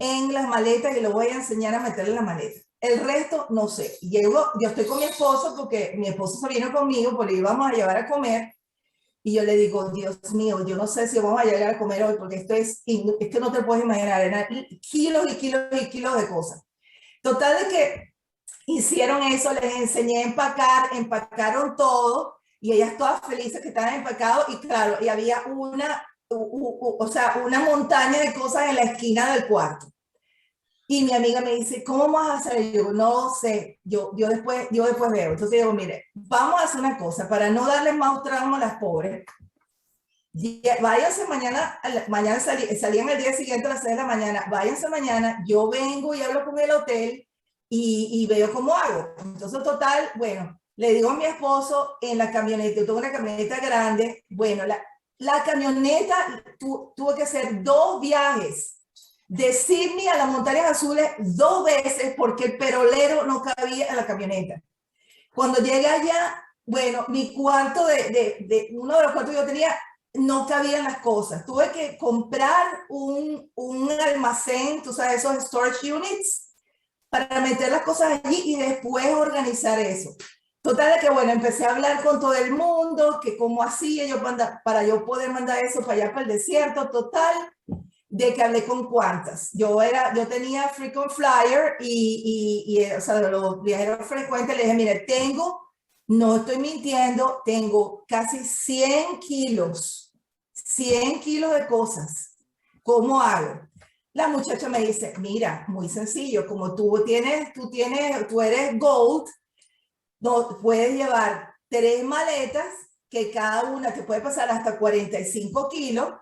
B: en las maletas y lo voy a enseñar a meterle en las maletas. El resto, no sé. Yo estoy con mi esposo porque mi esposo se vino conmigo porque íbamos a llevar a comer y yo le digo, Dios mío, yo no sé si vamos a llegar a comer hoy porque esto no te puedes imaginar, eran kilos y kilos y kilos de cosas. Total de que hicieron eso, les enseñé a empacar, empacaron todo y ellas todas felices que estaban empacados y claro, y había o sea, una montaña de cosas en la esquina del cuarto. Y mi amiga me dice, ¿cómo vas a hacer? Y yo, no sé, yo después veo. Entonces digo, mire, vamos a hacer una cosa, para no darles más trauma a las pobres, váyanse mañana salían el día siguiente a las 6 de la mañana, váyanse mañana, yo vengo y hablo con el hotel y veo cómo hago. Entonces, total, bueno, le digo a mi esposo en la camioneta, yo tengo una camioneta grande, bueno, la camioneta tuvo que hacer 2 viajes de Sydney a las Montañas Azules 2 veces porque el perolero no cabía en la camioneta. Cuando llegué allá, bueno, mi cuarto uno de los cuartos que yo tenía no cabían las cosas. Tuve que comprar un almacén, tú sabes, esos storage units, para meter las cosas allí y después organizar eso. Total, de que bueno, empecé a hablar con todo el mundo, que cómo hacía yo para yo poder mandar eso para allá, para el desierto, total, de que hablé con cuantas. Yo tenía frequent flyer o sea, de los viajeros frecuentes, le dije, mire, no estoy mintiendo, tengo casi 100 kilos de cosas. ¿Cómo hago? La muchacha me dice, mira, muy sencillo, como tú eres gold, no, puedes llevar 3 maletas que cada una te puede pasar hasta 45 kilos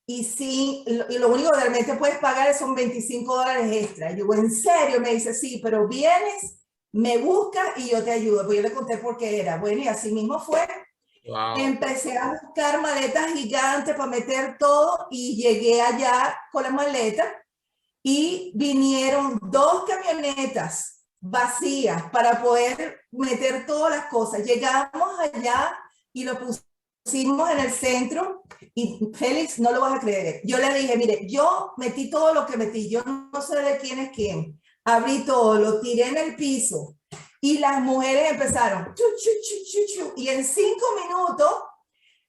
B: y lo único que realmente puedes pagar son $25 extra. Y yo, ¿en serio? Me dice, sí, pero vienes, me buscas y yo te ayudo. Pues yo le conté por qué era. Bueno, y así mismo fue. Wow. Empecé a buscar maletas gigantes para meter todo y llegué allá con las maletas y vinieron 2 camionetas vacías para poder meter todas las cosas. Llegamos allá y lo pusimos en el centro y Félix, no lo vas a creer. Yo le dije, mire, yo metí todo lo que metí, yo no sé de quién es quién. Abrí todo, lo tiré en el piso y las mujeres empezaron y en 5 minutos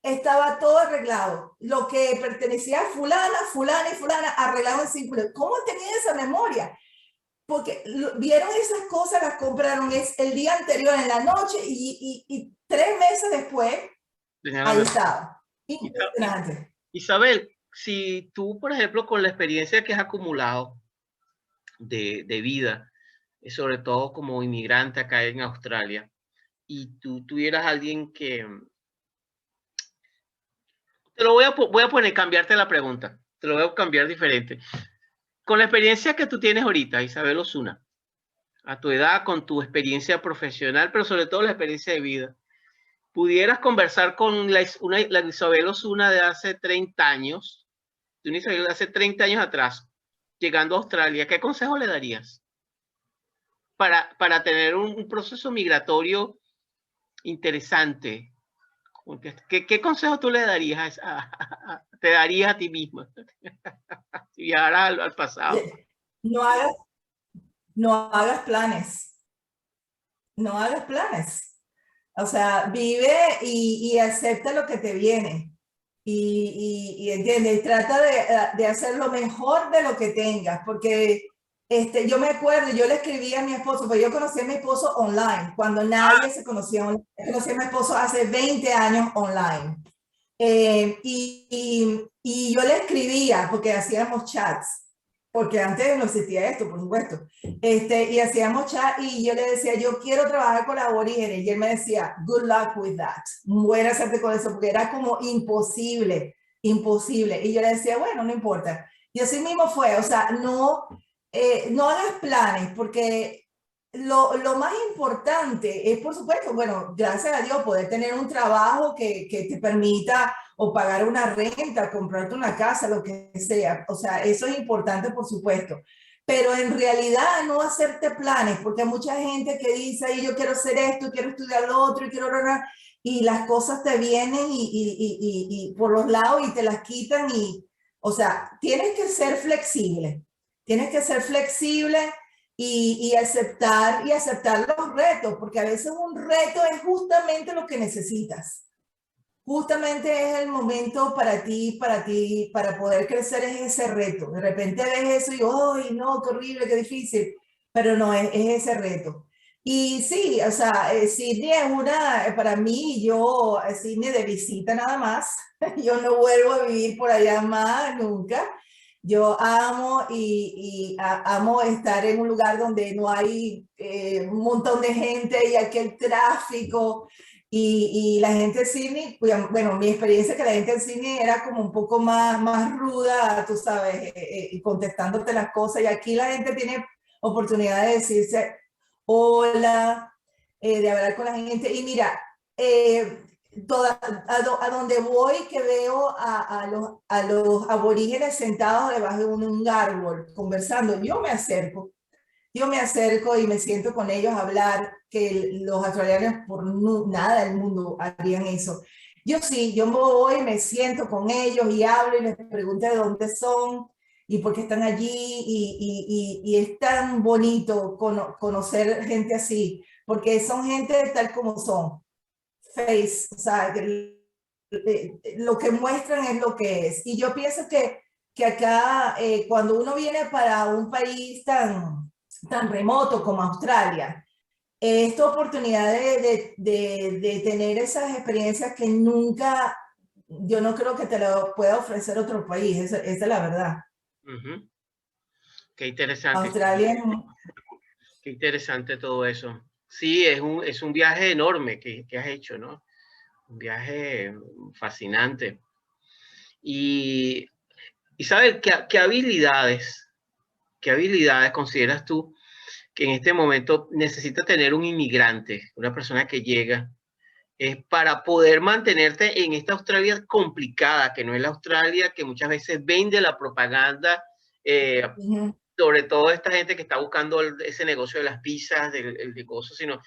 B: estaba todo arreglado. Lo que pertenecía a fulana, fulana y fulana, arreglado en 5 minutos. ¿Cómo tenía esa memoria? Porque vieron esas cosas, las compraron el día anterior en la noche y 3 meses después, ahí estaba. Impresionante.
A: Isabel, si tú, por ejemplo, con la experiencia que has acumulado de vida, sobre todo como inmigrante acá en Australia, y tú tuvieras alguien que... Te lo voy a poner, cambiarte la pregunta. Te lo voy a cambiar diferente. Con la experiencia que tú tienes ahorita, Isabel Osuna, a tu edad, con tu experiencia profesional, pero sobre todo la experiencia de vida, pudieras conversar con la Isabel Osuna de hace 30 años, de una Isabel de hace 30 años atrás, llegando a Australia, ¿qué consejo le darías para tener un proceso migratorio interesante? ¿Qué consejo tú le darías te darías a ti misma si viajaras al pasado?
B: No hagas planes. No hagas planes. O sea, vive y acepta lo que te viene. Y entiende, y trata de hacer lo mejor de lo que tengas, porque yo me acuerdo, yo le escribí a mi esposo, porque yo conocí a mi esposo online, cuando nadie se conocía online. Conocí a mi esposo hace 20 años online. Y yo le escribía, porque hacíamos chats, porque antes no existía esto, por supuesto, y hacíamos chat y yo le decía, yo quiero trabajar con las aborígenes, y él me decía, good luck with that, buena suerte con eso, porque era como imposible, y yo le decía, bueno, no importa, y así mismo fue, o sea, no hagas planes, porque lo más importante es, por supuesto, bueno, gracias a Dios, poder tener un trabajo que te permita o pagar una renta, comprarte una casa, lo que sea. O sea, eso es importante, por supuesto. Pero en realidad no hacerte planes, porque hay mucha gente que dice, ay, yo quiero hacer esto, quiero estudiar lo otro, y las cosas te vienen y por los lados y te las quitan. O sea, tienes que ser flexible. tienes que ser flexible y aceptar los retos, porque a veces un reto es justamente lo que necesitas. Justamente es el momento para ti, para poder crecer, es ese reto. De repente ves eso y, ¡ay, no, qué horrible, qué difícil! Pero no, es ese reto. Y sí, o sea, Sydney es para mí, Sydney de visita nada más. Yo no vuelvo a vivir por allá más nunca. Yo amo amo estar en un lugar donde no hay un montón de gente y aquel tráfico. Y la gente de Sydney, bueno, mi experiencia es que la gente de Sydney era como un poco más ruda, tú sabes, y contestándote las cosas. Y aquí la gente tiene oportunidad de decirse hola, de hablar con la gente. Y mira, a donde voy que veo a los aborígenes sentados debajo de un árbol conversando, yo me acerco y me siento con ellos a hablar, que los australianos por nada del mundo harían eso. Yo sí, yo voy, me siento con ellos y hablo y les pregunto de dónde son y por qué están allí y es tan bonito conocer gente así, porque son gente tal como son, o sea, lo que muestran es lo que es. Y yo pienso que acá, cuando uno viene para un país tan remoto como Australia, esta oportunidad de tener esas experiencias que nunca, yo no creo que te lo pueda ofrecer otro país, esa es la verdad.
A: Qué interesante.
B: Australia
A: Qué interesante todo eso. Sí, es un viaje enorme que has hecho, ¿no? Un viaje fascinante. Y Isabel, qué habilidades consideras tú que en este momento necesita tener un inmigrante, una persona que llega, para poder mantenerte en esta Australia complicada, que no es la Australia que muchas veces vende la propaganda, sobre todo esta gente que está buscando ese negocio de las pizzas, del negocio, sino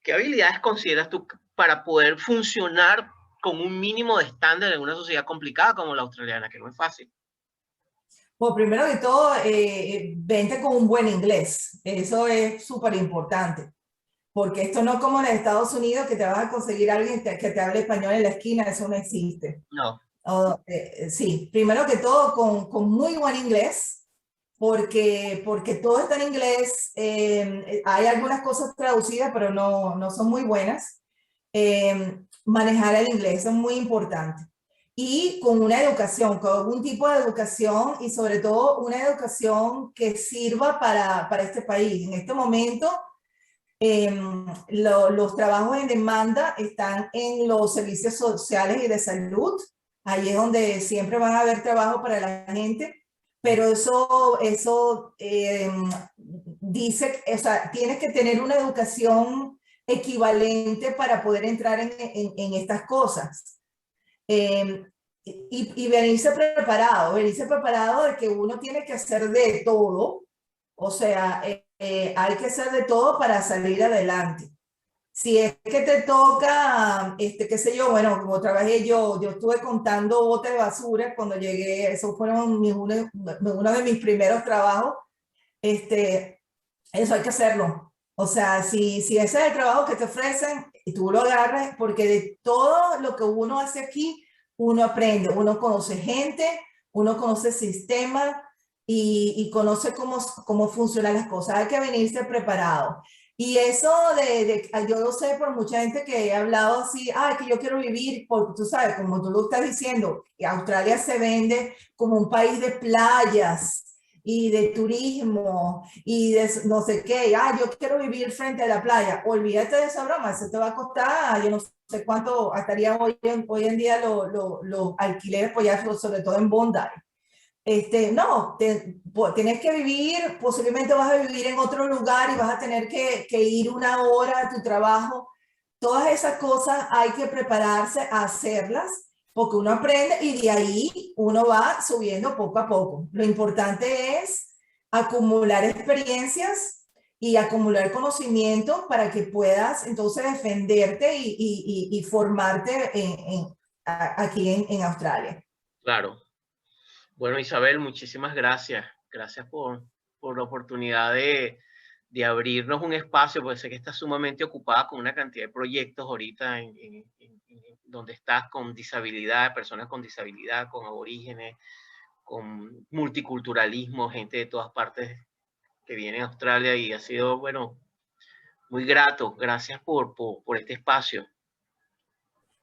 A: qué habilidades consideras tú para poder funcionar con un mínimo de estándar en una sociedad complicada como la australiana, que no es fácil?
B: Pues primero que todo, vente con un buen inglés. Eso es súper importante. Porque esto no es como en Estados Unidos que te vas a conseguir a alguien que te hable español en la esquina, eso no existe.
A: No.
B: Sí, primero que todo con muy buen inglés, porque todo está en inglés. Hay algunas cosas traducidas, pero no son muy buenas. Manejar el inglés es muy importante. Y con una educación, con algún tipo de educación y sobre todo una educación que sirva para este país. En este momento, los trabajos en demanda están en los servicios sociales y de salud. Ahí es donde siempre van a haber trabajo para la gente, pero eso dice, o sea, tienes que tener una educación equivalente para poder entrar en estas cosas. Y venirse preparado de que uno tiene que hacer de todo, o sea, hay que hacer de todo para salir adelante. Si es que te toca, qué sé yo, bueno, como trabajé yo estuve contando botes de basura cuando llegué, esos fueron uno de mis primeros trabajos, eso hay que hacerlo. O sea, si ese es el trabajo que te ofrecen y tú lo agarras, porque de todo lo que uno hace aquí, uno aprende, uno conoce gente, uno conoce sistemas y conoce cómo funcionan las cosas. Hay que venirse preparado. Y eso yo lo sé por mucha gente que he hablado así, que yo quiero vivir, porque tú sabes, como tú lo estás diciendo, Australia se vende como un país de playas y de turismo y de no sé qué, yo quiero vivir frente a la playa. Olvídate de esa broma, eso te va a costar, yo no sé cuánto estaría hoy en día los alquileres, pues ya sobre todo en Bondi. No, tienes que vivir, posiblemente vas a vivir en otro lugar y vas a tener que ir una hora a tu trabajo. Todas esas cosas hay que prepararse a hacerlas porque uno aprende y de ahí uno va subiendo poco a poco. Lo importante es acumular experiencias y acumular conocimiento para que puedas entonces defenderte y formarte aquí en Australia.
A: Claro. Bueno, Isabel, muchísimas gracias. Gracias por la oportunidad de abrirnos un espacio, porque sé que estás sumamente ocupada con una cantidad de proyectos ahorita donde estás con disabilidad, personas con disabilidad, con aborígenes, con multiculturalismo, gente de todas partes que viene a Australia, y ha sido, bueno, muy grato. Gracias por este espacio.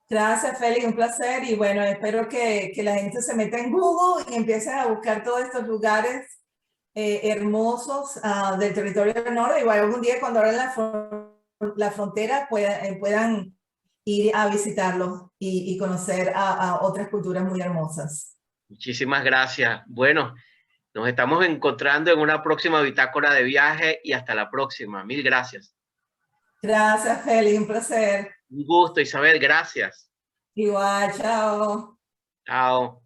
B: Gracias, Félix, un placer. Y bueno, espero que la gente se meta en Google y empiecen a buscar todos estos lugares hermosos del territorio del norte. Igual algún día cuando abran la frontera puedan ir a visitarlos y conocer a otras culturas muy hermosas.
A: Muchísimas gracias. Bueno, nos estamos encontrando en una próxima bitácora de viaje y hasta la próxima. Mil gracias.
B: Gracias, Félix, un placer.
A: Un gusto, Isabel. Gracias.
B: Igual, chao.
A: Chao.